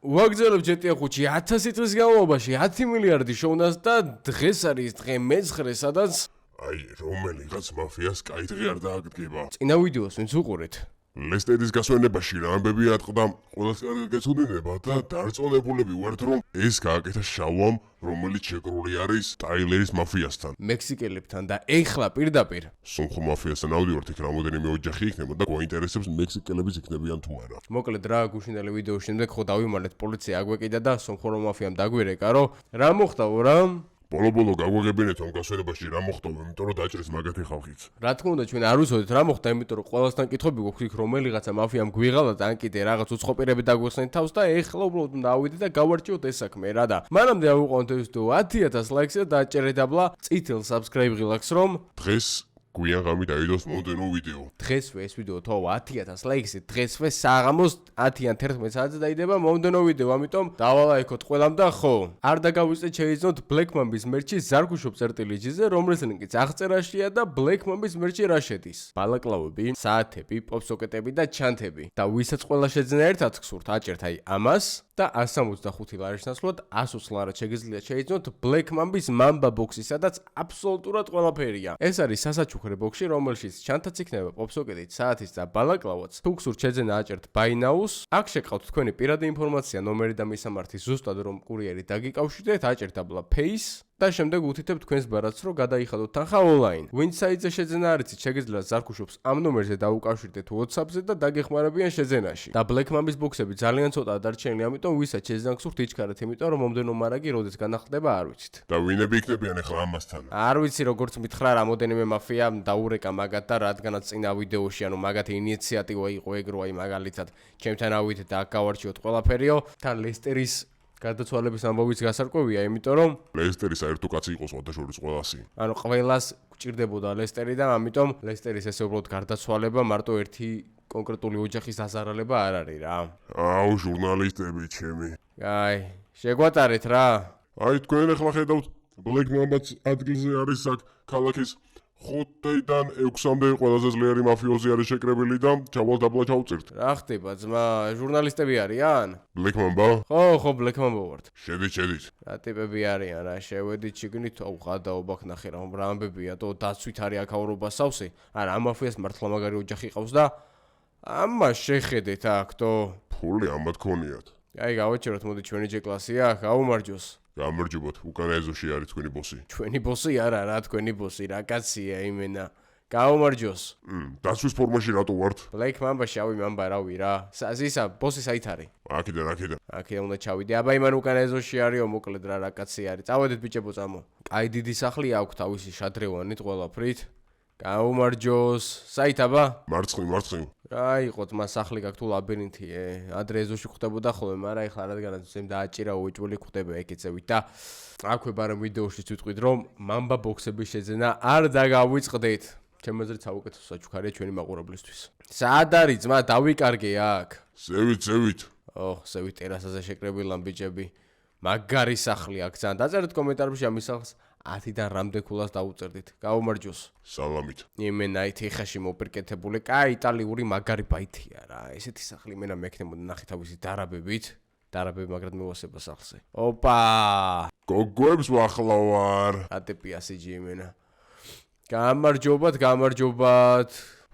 ვაგზავნებ ჯეტია ხუთში 1000 წლის განმავლობაში 10 მილიარდი შოვნას და დღეს არის დღე მე-9, სადაც აი, რომელიღაც მაფიას კაი დღე არ დააგდგება. წინა ვიდეოს ვინც უყურეთ. ლესტერის გასვენებაში რა ამბები ატყდა, ყველას კარგად გეცოდინება და დარწმუნებულები ვართ, რომ ეს გააკეთა შავამ, რომელიც შეკრული არის ტაილერის მაფიასთან. მექსიკელებთან და ეხლა პირდაპირ სომხურ მაფიასთან ავდივართ, იქ რამოდენიმე ოჯახი იქნება და გვაინტერესებს მექსიკელებიც იქნებიან თუ არა. მოკლედ რა გუშინდელი ვიდეოს შემდეგ ხო დავიმალეთ პოლიცია აგვეკიდა და სომხურ მაფიამ დაგვირეკა, რომ რა მოხდაო რა? ბოლო გაგვაგებინეთ ამ გასვენებაში რა მოხდაო, იმიტომ რომ დაჭრეს მაგათი ხალხიც. რა თქმა უნდა ჩვენ არ ვიცოდით რა მოხდა, იმიტომ რომ ყველასთან კითხვები გვაქვს იქ რომელიღაცა მაფიამ გვიღალა და ან კიდე რაღაც უცხო პირები დაგვეხსნით თავს და ეხლა უბრალოდ უნდა ავიდეთ და გავარჩიოთ ეს საქმე რა და მანამდე ავუყოვნთ ეს ვიდეო 10000 ლაიქს და დააჭერეთ აბლა წითელ subscribe ღილაკს რომ დღეს გვიან ღამით ავიდოს მომდენო ვიდეო. დღესვე ეს ვიდეო თო 10000 ლაიქს დღესვე საღამოს 10-ან 11 საათზე დაიდება მომდენო ვიდეო, ამიტომ დავალაიქოთ ყველამ და ხო არ დაგავიწყეთ შეიძინოთ Black Mamba-ის მერჩი ზარგუშობ წერტილიჯიზე, რომლის ლინკიც აღწერაშია და Black Mamba-ის მერჩი რა შედის. ბალაკლავები, საათები, პოპსოკეტები და ჩანთები და ვისაც ყველა შეძენა ერთად გსურთ, აჭერთ აი ამას და 165 ლარის ნაცვლად 120 ლარად შეგიძლიათ შეიძინოთ Black Mamba-ის Mamba box-ი, სადაც აბსოლუტურად ყველაფერია. ეს არის სასაჩუქრე ბოქსი, რომელშიც ჩანთაც იქნება პოპსოკეტით, საათიც და ბალაკლავაც. თუ გსურთ შეძენა აჭერთ Buy Now-ს. აქ შეგყავთ თქვენი პირადი ინფორმაცია, ნომერი და მისამართი, ზუსტად რომ კურიერი დაგიკავშირდეთ, აჭერთ აბლა Pay-ს და შემდეგ უთითებთ თქვენს ბარათს, რომ გადაიხადოთ თანხა ონლაინ. ვინც საიტზე შეძენა არ იცით, შეგიძლიათ ზარქუშობს ამ ნომერზე დაუკავშირდეთ WhatsApp-ზე და დაგეხმარებიან შეძენაში. და Black Mamba-ის ბოქსები ძალიან ცოტაა დარჩენილი, ამიტომ ვისაც შეძენა გსურთ იჩქარეთ, იმიტომ რომ მომდენო მარაგი როდეს განახლდება არ ვიცით. და ვინები იქნებიან ახლა ამასთან? არ ვიცი როგორც მითხრა რამოდენიმე მაფია დაურეკა მაგათ და რადგანაც წინა ვიდეოში ანუ მაგათი ინიციატივა იყო ეგ რო აი მაგალითად ჩემთან ავიდეთ და აქ გავარჩიოთ ყველაფერიო, თან ლესტერის გარდაცვალების ამბავიც გასარკვევია, იმიტომ რომ ლესტერი საერთო კაცი იყო სხვადასხვა ყველასი. ანუ ყველას გჭირდებოდა ლესტერი და ამიტომ ლესტერის ესე უბრალოდ გარდაცვალება მარტო ერთი კონკრეტული ოჯახის დაზარალება არ არის რა. აუ ჟურნალისტები ჩემი. აი, შეგვატარეთ რა. აი თქვენ ახლა ხედავთ Black Mamba-ს ადგილზე არის აქ ქალაქის 5-დან 6-მდე ყველაზე ძლიერი მაფიოზი არის შეკრებილი და ჩავალთ აბლა ჩავწერთ. რა ხდება ძმა, ჟურნალისტები არიან? Black Mamba? ხო, Black Mamba ვართ. შედით. რა ტიპები არიან რა, შევედით შიგნით, აუ გადაობაქ ნახე რა ამბებია, თო დაცვით არის აქაურობა სავსე. არა, ამ მაფიას მართლა მაგარი ოჯახი ყავს და ამას შეხედეთ აქ თო. ფული ამათ ქონიათ. აი გავაჩეროთ, მოდი ჩვენი ჯეკლასია, გაუმარჯოს. გამარჯობოთ, უკან ეზოში არის თქვენი ბოსი. ჩვენი ბოსი არა, რა თქვენი ბოსი, რა კაცია იმენა. გაუმარჯოს. დაცვის ფორმაში რატო ვართ? Black Mamba, შავი მამბა, რავი რა. ისა ბოსი საით არის? აქედან. აქედან უნდა ჩავიდე. აბა იმან უკან ეზოში არისო, მოკლედ რა კაცი არის. წავედით ბიჭებო, წამო. კაი დიდი სახლი აქვს თავისი შადრევანით ყველაფრით. გაუმარჯოს. საით აბა? მარცხნივ. რა იყო ძმა სახლი გაქვს თუ ლაბირინთი, ადრე ეზოში ხვდებოდა ხოლმე, მაგრამ ეხლა რადგანაც ზემ დააჭირა უეჭველი ხვდება ეკეცევით და აქვე ბარემ ვიდეოშიც ვიტყვით რომ Mamba box-ების შეძენა არ დაგავიწყდეთ. ჩემზეც საუკეთესო საჩუქარია ჩვენი მაყურებლისთვის. საად არის ძმა, დავიკარგე აქ. ზევით. ზევით ტერასაზე შეკრებილან ბიჭები. მაგარი სახლი აქ ძალიან. დაწერეთ კომენტარებში ამის სახლს 10-დან რამდენ ქულას დაუწერდით. გაუმარჯოს. სალამით. იმენა ითიხაში მოპირკეთებული, კაი იტალიური მაგარი ბაითია რა. ესეთი სახლი მენა მექნებოდა ნახე თავისი დარაბებით. დარაბები მაგრად მევასება სახლზე. ოპა! გოგოებს ვახლავარ. ატეპია სიჯი იმენა. გამარჯობათ.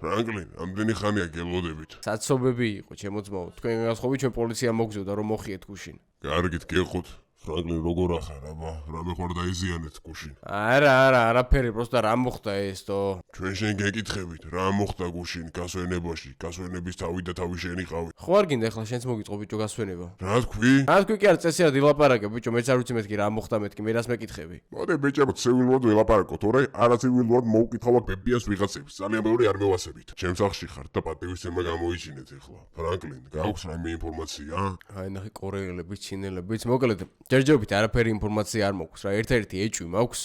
ფრანკლინ, ამდენი ხანია გელოდებით. საცობები იყო, ჩემო ძმაო. თქვენ გასხოვი ჩვენ პოლიცია მოგზავდა რომ მოხიეთ გუშინ. კარგით გეყოთ. ფრანკლინ როგორ ახარ აბა, რამე ხარ დაიზიანეთ გუშინ. არა, არაფერი, просто რა მოხდა ეს თო. ჩვენ შენ გეკითხებით, რა მოხდა გუშინ გასვენებაში, გასვენების თავი და თავი შენი ყავი. ხო არ გინდა ახლა შენც მოგიწყო ბიჭო გასვენება. რა თქვი? რა თქვი კი არ წესიერ დილაპარაკე ბიჭო, მეც არ ვიცი მეთქი რა მოხდა მეთქი, მე რას მეკითხები. მოდი ბიჭებო, ცივილურად ვილაპარაკო, თორე არაცივილურად მოუკითხავ ბებიას ვიღაცებს. ძალიან ბევრი არ მევასებით. ჩემს სახლში ხარ და პატივისცემა გამოიჩინეთ ახლა. ფრანკლინ, გაქვს რამე ინფორმაცია? აი ნახე კორეელები, ჩინელებიც, მოკლედ ჯერჯერობით არაფერი ინფორმაცია არ მაქვს რა, ერთ-ერთი ეჭვი მაქვს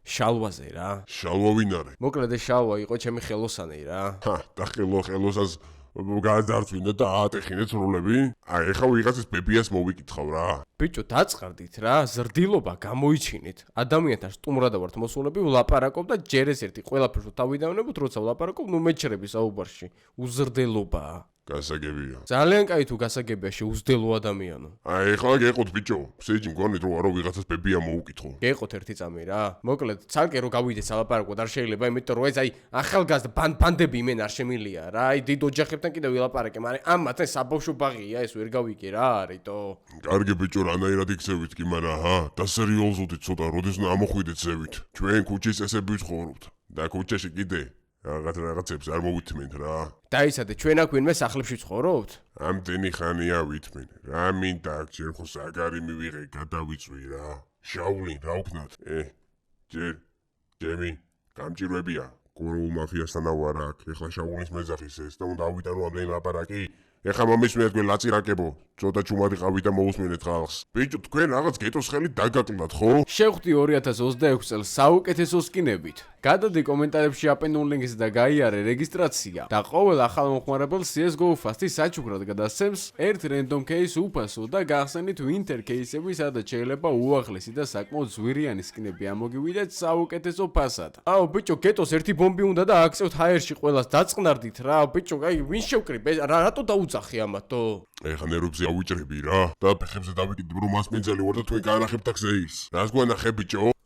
შალვაზე რა. შალვა ვინ არის? მოკლედ ეს შალვა იყო ჩემი ხელოსანი რა. და ხელოსას გადარწვინე და აატეხინე ცრულები? აი ეხლა ვიღაცის ბებიას მოვიკითხავ რა. ბიჭო დაწყარდით რა, ზრდილობა გამოიჩინეთ. ადამიანთან სტუმრად ვართ მოსულები, ვლაპარაკობ და ჯერ ეს ერთი ყველაფერს თავიდანვებოთ, როცა ვლაპარაკობ, ნუ მეჩრები საუბარში. უზრდელობაა. გასაგებია. ძალიან კაი თუ გასაგებია შეუძდელო ადამიანო. აი ეხლა გეყოთ ბიჭო, სეჯი მგონით რომ არო ვიღაცას ბებია მოუკითხო. გეყოთ ერთი წამი რა. მოკლედ, ცალკე რო გავიდეთ ალაპარაკოთ არ შეიძლება, იმიტომ რომ ეს აი ახალგაზრდა ბანდები იმენ არ შემილია რა. აი დიდ ოჯახებთან კიდევ ვილაპარაკე, მაგრამ ამათთან საბავშვო ბაღია ეს ვერ გავიგე რა არითო. კარგი ბიჭო, რანაირად იქცევით კი, მაგრამ ჰა, დასერიოზოდით ცოტა, როდის ამოხვიდეთ ზევით. ჩვენ ქუჩის წესები ვცხოვრობთ და ქუჩაში კიდე რაღაცებს არ მოვითმენთ რა. დაიცადე, ჩვენ აქ ვინმე სახლებში ცხოვრობთ? ამდენი ხანია ვითმენ. რა მინდა აქ ჯერ ხო საგარი მივიღე, გადავიწვი რა. შაულინ, რა უქნათ? ჯერ ჯემი გამჭირვებია. გორულ მაფიასთან ვარ აქ. ეხლა შაულინის მეძახის ეს და უნდა ავიტანო ამდენი ლაპარაკი. ეხლა მომისმენთ გვე ლაწირაკებო. ცოტა ჩუმად იყავით და მოусმენეთ ხალხს. ბიჭო, თქვენ რაღაც გეტოს ხელი დაგაკლდათ, ხო? შევხვდი 2026 წელს საუკეთესო სკინებით. გადადი კომენტარებში აპენულ ლინკს და გაიარე რეგისტრაცია და ყოველ ახალ მოხმარებელს CS:GO Fast-ი საჩუქრად გადასცემს ერთ random case უფასო და გახსენით winter case-ები, სადაც შეიძლება უახლესი და საკმაოდ ზვირიანი სკინები ამოგივიდეთ საუკეთესო ფასად. აუ ბიჭო, გეტოს ერთი ბომბი უნდა და აქცევთ ჰაერში ყველას დაწყნარდით რა. ბიჭო, აი ვინ შევკრიბ? რატო დაუძახი ამათო? ეხლა ნერვებზე ავიჭრები რა. და ფეხებზე დავიკიდებ რომ მასპინძელი ვარ და თქვენ გაანახებთ აქ ზეის. რას გვანახე ბიჭო?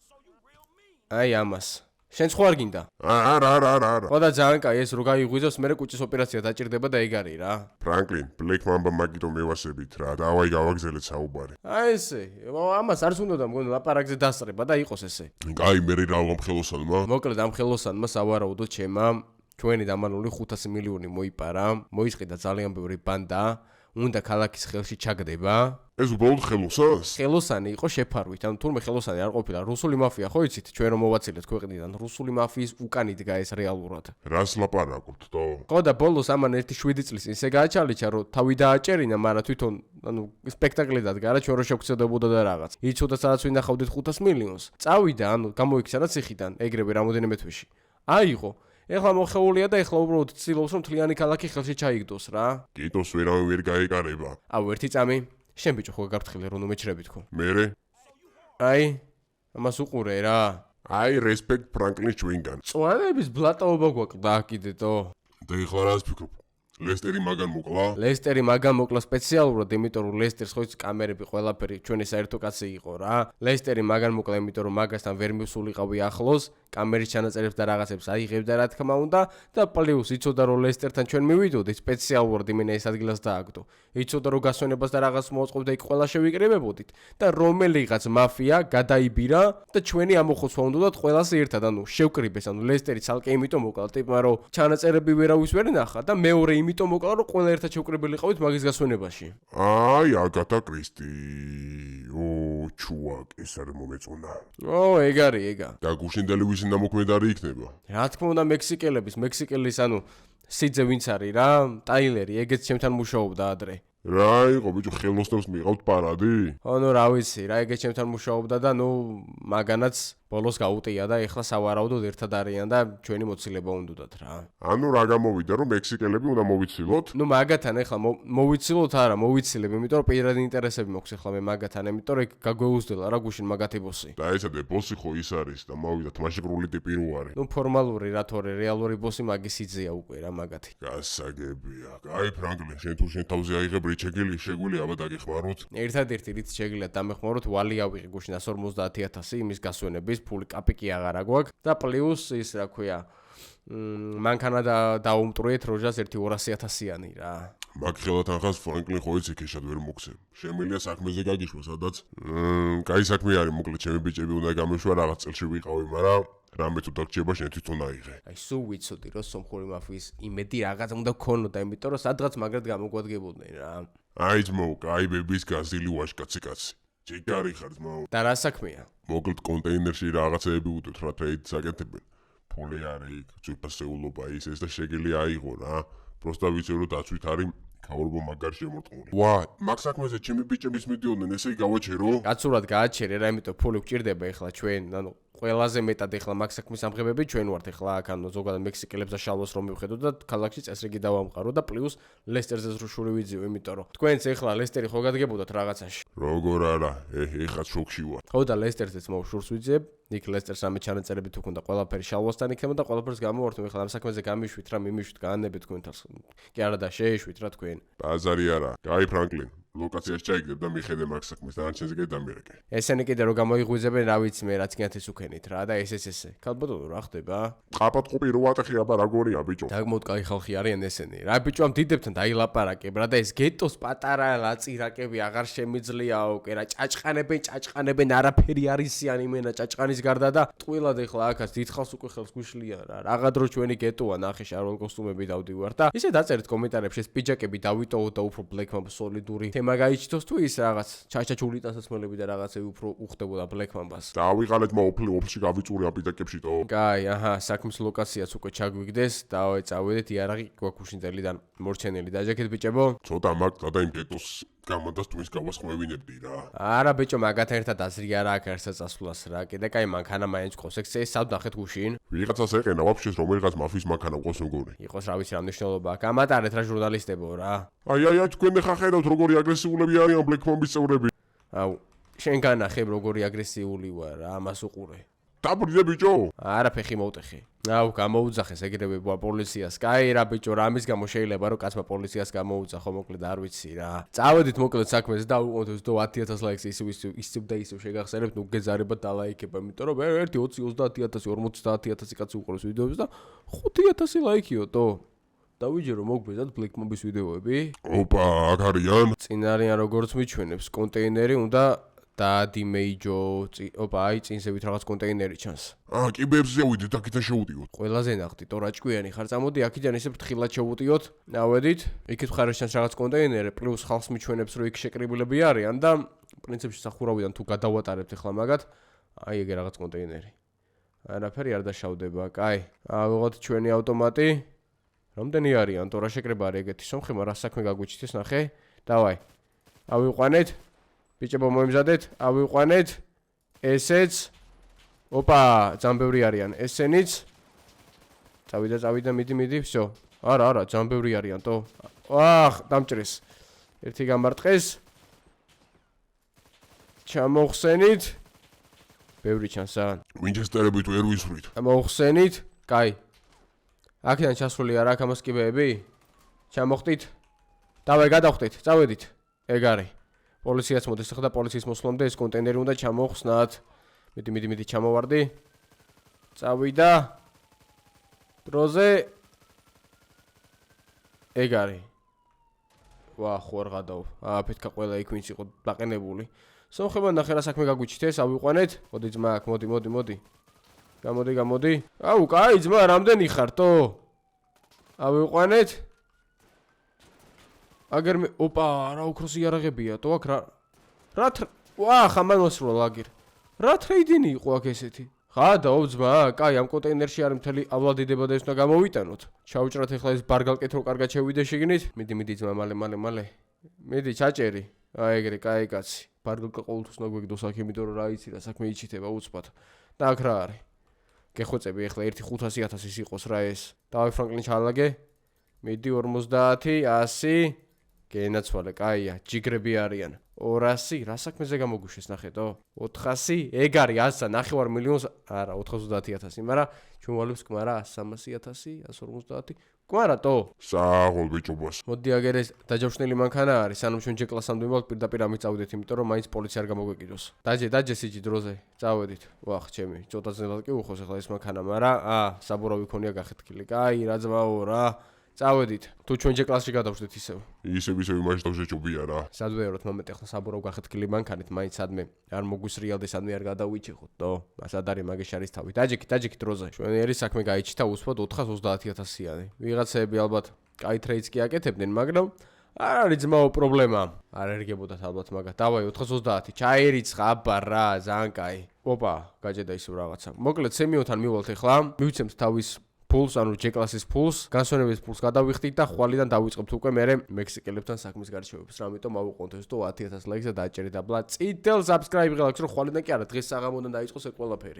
აი ამას. შენ სხვა არ გინდა? არა. ხო და ძალიან კაი ეს რო გაიღვიძოს, მე კუჭის ოპერაცია დაჭირდება და ეგ არის რა. ფრანკლინ, ბლეკ მამბა მაგიტო მევასებით რა. დავაი გავაგზელეთ საუბარი. აი ესე, ამას არც უნდა და მგონი ლაპარაკზე დასწრება და იყოს ესე. კაი, მე რა ამ ხელოსანმა? მოკლედ ამ ხელოსანმა სავარაუდოდ ჩემა ჩვენი დამანული 500 მილიონი მოიპარა, მოისყიდა ძალიან ბევრი ბანდა, უნდა ქალაქის ხელში ჩაგდება. ეს უბრალოდ ხელოსანს? ხელოსანი იყო შეფარვით, ანუ თურმე ხელოსანი არ ყოფილა რუსული მაფია, ხო იცით, ჩვენ რომ მოვაცილეთ ქვეყნიდან, რუსული მაფიის უკანი დგა ეს რეალურად. რას ლაპარაკობთ, თო? ხო და ბოლოს ამან ერთი 7 წლის ისე გააჩალიჩა, რომ თავი დააჭერინა, მაგრამ თვითონ, ანუ სპექტაკლი დადგა რა, ჩვენ რო შევქცევდებოდა და რაღაც. იცოდა სადაც ვინახავდით 500 მილიონს. წავიდა, ანუ გამოიქცანა ციხიდან, ეგრევე რამოდენიმე თვეში. აიღო. ეხლა მოხეულია და ეხლა უბრალოდ ცდილობს რომ თლიანი ქალაქი ხელში ჩაიგდოს რა. კიტოს ვერავინ ვერ გაეკარება. აუ ერთი წამი. შენ ბიჭო ხო გაგფრთხილე რომ მეჩრები თქო. მერე? აი, ამას უყურე რა. აი, რესპექტ ფრანკლინის ჩვენგან. წვანების ბლატაობა გვაკლდა კიდეთო. და ეხლა რას ფიქრობ? ლესტერი მაგან მოკლა? ლესტერი მაგან მოკლა სპეციალურად, იმიტომ რომ ლესტერს ხო იცი კამერები ყველაფერი ჩვენი საერთო კაცი იყო რა. ლესტერი მაგან მოკლა, იმიტომ რომ მაგასთან ვერ მივსულიყავი ახლოს, კამერის ჩანაწერებს და რაღაცებს აიღებდა რა თქმა უნდა და პლუს იცოდა რომ ლესტერთან ჩვენ მივიდოდით სპეციალურად იმენა ეს ადგილას დააგდო. იცოდა რომ გასვენებას და რაღაც მოაწყობდა იქ ყველა შევიკრებებოდით და რომელიღაც მაფია გადაიბირა და ჩვენი ამოხოცვა უნდათ ყველას ერთად, ანუ შევკრიბეს, ანუ ლესტერი ცალკე იმიტომ მოკლა, ტიპმა რომ ჩანაწერები ვერავის ვერ ნახა და მეორე იმიტომ მოკლა რომ ყველა ერთად შევკრებილიყავით მაგის გასვენებაში. აი, აგატა კრისტი. ჩუაკ, ეს არ მომეწონა. ეგ არის, ეგა. და გუშინდელი ვისინ დამოქმედარი იქნება? რა თქმა უნდა მექსიკელის, ანუ სიძე ვინც არის რა, ტაილერი, ეგეც ჩემთან მუშაობდა ადრე. რა იყო ბიჭო, ხელოსნებს მიყავთ პარადი? ანუ რა ვიცი, რა ეგეც ჩემთან მუშაობდა და ნუ მაგანაც ბოლოს გაუტია და ეხლა სავარაუდოდ ერთად არიან და ჩვენი მოცილება უნდათ რა. ანუ რა გამოვიდა რომ მექსიკელები უნდა მოვიცილოთ? ნუ მაგათან ეხლა მოვიცილოთ არა, მოვიცილებ, იმიტომ რომ პირადი ინტერესები მაქვს ეხლა მე მაგათან, იმიტომ რომ ეგ გაგვეუზდელა რა გუშინ მაგათი ბოსი. და ესადე ბოსი ხო ის არის და მოვიდა თმაშიკრული ტიპი რო არის. ნუ ფორმალური რა თორე, რეალური ბოსი მაგის იძეა უკვე რა მაგათი. გასაგებია. კაი ფრანკლინ, შენ თუ შენ თავზე აიღებ რიჩეგილი, შეგვიძლია აბა დაგეხმაროთ? ერთადერთი რით შეგიძლიათ დამეხმაროთ, ვალი ავიღე გუშინ 150,000 იმის გასვენების ფული კაპიკი აღარა გვაქვს და პლუს ის რა ქვია მანქანა დაუმტრუეთ როჟას 1-200,000-იანი რა. მაგ ხელათანხას ფრანკლინ ხო იცი ქეშად ვერ მოხსენ. შემიძლია საქმეზე გაგიშვა სადაც. კაი საქმე არის, მოკლედ ჩემი ბიჭები უნდა გამეშვა რაღაც წელში ვიყავი, მაგრამ რამე თუ დაგჭირება შენ თვითონ აიღე. აი სულ ვიცოდი რომ სომხური მაფიის იმედი რაღაც უნდა ქონოდა, იმიტომ რომ სადღაც მაგრად გამოგვადგებოდნენ რა. აი ძმო, კაი ბების გაზილი ვაშკაცი კაცი. ჯიგარი ხარ ძმო. და რა საქმეა? მოკლედ კონტეინერში რაღაცეები უდოთ რა ტრეიდს აკეთებენ. ფული არის იქ, ძვირფასეულობა ის და შეგელი აიღო რა. პროსტა ვიცი რომ დაცვით არის ქაურბო მაგარ შემორტყმული. ვა, მაგ საქმეზე ჩემი ბიჭების მიდიოდნენ, ესე გავაჩერო? კაცურად გააჩერე რა, იმიტომ ფული გვჭირდება ეხლა ჩვენ, ანუ ყველაზე მეტად ეხლა მაგ საქმის ამღებები ჩვენ ვართ ეხლა აქ ანუ ზოგადად მექსიკელებს და შალვას რომ მივხედოთ და ქალაქში წესრიგი დავამყარო და პლუს ლესტერზეც რო შური ვიძიო, იმიტომ რომ თქვენც ეხლა ლესტერი ხო გადგებოდათ რაღაცაში. როგორ არა, ეხლა შოქში ვარ. ხო და ლესტერზეც მო შურს ვიძიებ. იქ ლესტერს ამე ჩანაწერები თუ ქონდა ყველაფერი შალვასთან იქნება და ყველაფერს გამოვართ ეხლა ამ საქმეზე გამიშვით რა მიმიშვით გაანებით თქვენ თავს. კი არა და შეეშვით რა თქვენ. ბაზარი არა. კაი ფრანკლინ. ლოკაციას ჩაიგდებ და მიხედე მაგ საქმეს დანარჩენზე კი დამირეკე. ესენი კიდე რო გამოიღვიძებენ რა ვიცი მე რაც გინათ ეს უკენით რა და ესე. ქალბატონო რა ხდება? ყაპატყუპი რო ატეხი აბა როგორია ბიჭო? დაგმოდ კაი ხალხი არიან ესენი. რა ბიჭო ამ დიდებთან დაილაპარაკებ რა და ეს გეტოს პატარა ლაწირაკები აღარ შემიძლიაო კი რა ჭაჭყანებენ არაფერი არისიანი მენა ჭაჭყანის გარდა და ტყუილად ეხლა აქაც დიდხალს უკვე ხელს გუშლიან რა. რაღა დრო ჩვენი გეტოა ნახე შარვალ კოსტუმები დავდივარ და ისე დაწერეთ კომენტარებში ეს პიჯაკები დავიტოვოთ და უფრო ბლეკმამბ სოლიდური თემა გაიჩითოს თუ ის რაღაც ჩაჩაჩული ტანსაცმელები და რაღაცები უფრო უხდებოდა ბლეკმამბას. დავიღალეთ ოფლში გავიწურია პიჯაკებში თო. კაი, აჰა, საქმის ლოკაციაც უკვე ჩაგვიგდეს, დავეწავედით იარაღი გვაქუშინძელი და მორჩენელი დაჯექეთ ბიჭებო. ცოტა მაგ და იმ გეტოს გამოდას თუის გავასხვევინებდი რა. არა ბიჭო, მაგათ ერთად აზრი არა აქ ერთად წასვლას რა. კიდე კაი მანქანა მაინც ყავს, ეს სად ნახეთ გუშინ? ვიღაცას ეყენა ვაფშეს რომელიღაც მაფიის მანქანა ყავს მგონი. იყოს რა ვიცი რა მნიშვნელობა აქვს. ამატარეთ რა ჟურნალისტებო რა. აი, თქვენ ხა ხედავთ როგორი აგრესიულები არიან ბლეკმამბის წევრები. აუ, შენ განახებ როგორი აგრესიული ვარ რა, ამას უყურე. დაბრუნდა ბიჭო. არა ფეხი მოვტეხი. აუ, გამოუძახეს ეგრევე პოლიციას. კაი რა ბიჭო, რა ამის გამო შეიძლება რომ კაცმა პოლიციას გამოუძახო, მოკლედ არ ვიცი რა. წავედით მოკლედ საქმეზე და უყოთ 10,000 ლაიქს ისევ და ისევ შეგახსენებთ, ნუ გეზარებად დალაიქება, იმიტომ რომ 1 20 30,000 50,000 კაცი უყურებს ვიდეოებს და 5,000 ლაიქიო თო. დავიჯერო მოგბეზად ბლეკმამბის ვიდეოები. ოპა, აქ არიან. წინ არიან როგორც მიჩვენებს, კონტეინერი უნდა დაადიმეიჯო. ოპა, აი წინსევით რაღაც კონტეინერი ჩანს. კიბერზე ვიდეთ, აქიდან შევუდიოთ. ყველაზე ნახტი, ტორაჭკვიანი ხარ, წამოდი აქიდან ისე ფრთხილად შევუტიოთ. დავედით, იქით მხარეს ჩანს რაღაც კონტეინერი, პლუს ხალხს მიჩვენებს, რომ იქ შეკრიბილები არიან და პრინციპში სახურავიდან თუ გადავატარებთ ახლა მაგათ, აი ეგ რაღაც კონტეინერი. არაფერი არ დაშავდება, კაი. ავიღოთ ჩვენი ავტომატი. რამდენი არიან, ტორა შეკრება არის ეგეთი სომხება, რა საქმე გაგვიჩით ეს ნახე. დავაი. ავიყვანეთ. ბიჭებო მოიმზადეთ, ავიყვანეთ. ესეც. ოპა, ძალიან ბევრი არიან. ესენიც. წავიდა, მიდი, всё. არა, ძალიან ბევრი არიან, თო. აх, დამჭრეს. ერთი გამარტყეს. ჩამოხსენით. ბევრი ჩანს რა. ვინჩესტერები თუ ვერ ვისვრით. ჩამოხსენით. კაი. აქედან ჩასული არა აქ ამას კიბეები? ჩამოხტით. დავაი გადავხტით, წავედით. ეგ არის. პოლიციაც მოდის ახლა და პოლიციის მოსვლამდე ეს კონტეინერი უნდა ჩამოხსნათ. მიდი, ჩამოვარდი. წავიდა. დროზე. ეგ არის. ვა, ხო არ გადავა. ფეთქა ყველა იქ ვინც იყო დაყენებული. სომხება ნახე რა საქმე გაგვიჩით ეს, ავიყვანეთ. მოდი ძმა აქ, მოდი. გამოდი. აუ, კაი ძმა, რამდენი ხარ თო? ავიყვანეთ. აგერ მე, ოპა, რა უქროსი იარაღებია, თო აქ რა. ვა, ხამან მოსროლა აგერ. რა ტრეიდინი იყო აქ ესეთი? ხა, დაო ძმა, კაი, ამ კონტეინერში არის მთელი ავლადიდება და ეს უნდა გამოვიტანოთ. ჩაუჭრათ ახლა ეს ბარგალკეთ რო კარგად შევიდე შიგნით. მიდი ძმა, მალე. მიდი, ჩაჭერი. აი ეგრე, კაი კაცი. ბარგალკა ყოველთვის უნდა გვეგდოს აქ, იმიტომ რომ რა იცი რა საქმე იჩითება უცბად. და აქ რა არის? გეხვეწები ახლა 1,500,000 ის იყოს რა ეს. დავაი ფრანკლინ ჩაალაგე. მიდი 50, 100. გენაცვალე, კაია, ჯიგრები არიან. 200, რა საქმეზე გამოგუშვეს ნახეთო? 400, ეგ არის 100, ნახევარ მილიონს, არა, 430,000, მაგრამ ჩვენ ვალებს კმარა 300,000, 150. კმარა თო? საღოლ ბიჭობას. მოდი აგერ ეს დაჯავშნელი მანქანა არის, სანამ ჩვენ ჯეკლასამდე მოვთ პირდაპირ ამით წავიდეთ, იმიტომ რომ მაინც პოლიცია არ გამოგვეკიდოს. დაჯე სიჯი დროზე, წავედით. ვახ, ჩემი, ცოტა ძნელად კი უხოს ახლა ეს მანქანა, მაგრამ საბურავი ქონია გახეთქილი. კაი, რა ძმაო რა. წავედით. თუ ჩვენ ჯეკლასში გადავშდეთ ისევ. ისევ იმაში დავშეჭობია რა. სადვეეროთ მომენტ ახლა საბურავ გახეთქილი მანქანით, მაინც სადმე არ მოგვისრიალდე, სადმე არ გადავიჭეხოთ, თო? სად არის მაგის შარის თავი. დაჯექი დროზე. ჩვენი საქმე გაიჩითა უსფოდ 430,000-იანი. ვიღაცები ალბათ კაი ტრეიდს კი აკეთებდნენ, მაგრამ არ არის ძმაო პრობლემა. არ ერგებოდათ ალბათ მაგათ. დავაი 430, ჩაერიცხა აბა რა, ძალიან კაი. ოპა, გაჭედა ისევ რაღაცა. მოკლედ სემიოთან მივალთ ახლა. მივცემთ თავის ფულს, ანუ ჯეკლასის ფულს, განსვენების ფულს გადავიხდით და ხვალიდან დავიწყებთ უკვე მე მექსიკელებთან საქმის გარჩევებს. რა, ამიტომ ავუყოთ ეს 10,000 ლაიქს და დააჭერეთ აბლა წითელ subscribe-ს, რომ ხვალიდან კი არა დღეს საღამოდან დაიწყოს ეს ყველაფერი.